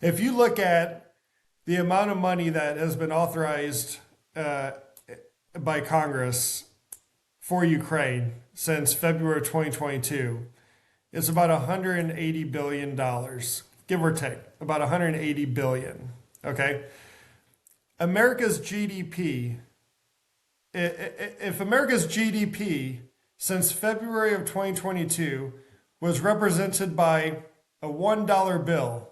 If you look at the amount of money that has been authorized uh, by Congress for Ukraine since February 2022, it's about $180 billion, give or take, about 180 billion. Okay. America's GDP, if America's GDP since February of 2022 was represented by a $1 bill,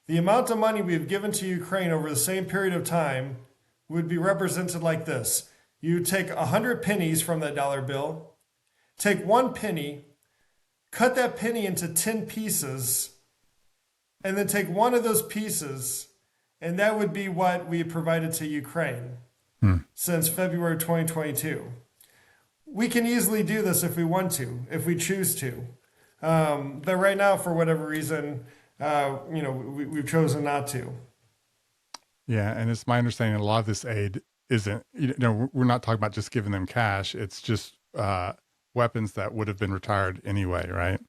the amount of money we've given to Ukraine over the same period of time would be represented like this. You take 100 pennies from that dollar bill, take one penny, cut that penny into 10 pieces, and then take one of those pieces, and that would be what we provided to Ukraine since February 2022. We can easily do this if we want to, if we choose to. But right now, for whatever reason, we've chosen not to. Yeah, and it's my understanding a lot of this aid isn't, we're not talking about just giving them cash. It's just weapons that would have been retired anyway, right?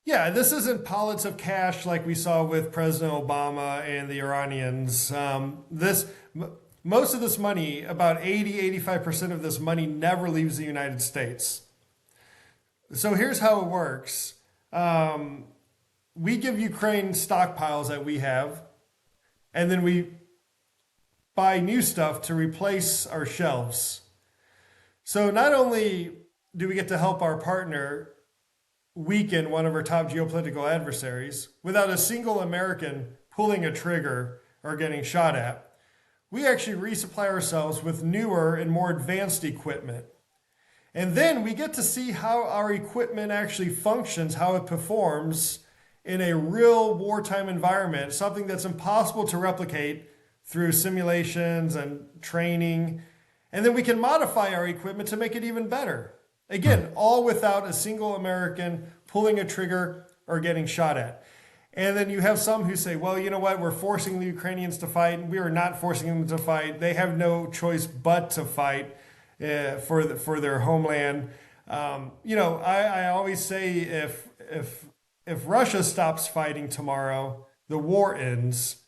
Yeah, this isn't pallets of cash like we saw with President Obama and the Iranians. Most of this money, about 85% of this money never leaves the United States. So here's how it works. We give Ukraine stockpiles that we have, and then we buy new stuff to replace our shelves. So not only do we get to help our partner weaken one of our top geopolitical adversaries without a single American pulling a trigger or getting shot at, we actually resupply ourselves with newer and more advanced equipment. And then we get to see how our equipment actually functions, how it performs in a real wartime environment, something that's impossible to replicate through simulations and training. And then we can modify our equipment to make it even better. Again, all without a single American pulling a trigger or getting shot at. And then you have some who say, well, you know what? We're forcing the Ukrainians to fight. We are not forcing them to fight. They have no choice but to fight for their homeland. I always say if Russia stops fighting tomorrow, the war ends.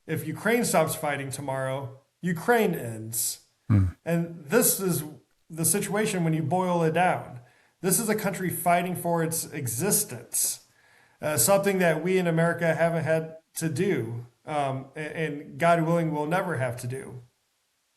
If Ukraine stops fighting tomorrow, Ukraine ends. And this is the situation when you boil it down. This is a country fighting for its existence, something that we in America haven't had to do, and God willing, we'll never have to do.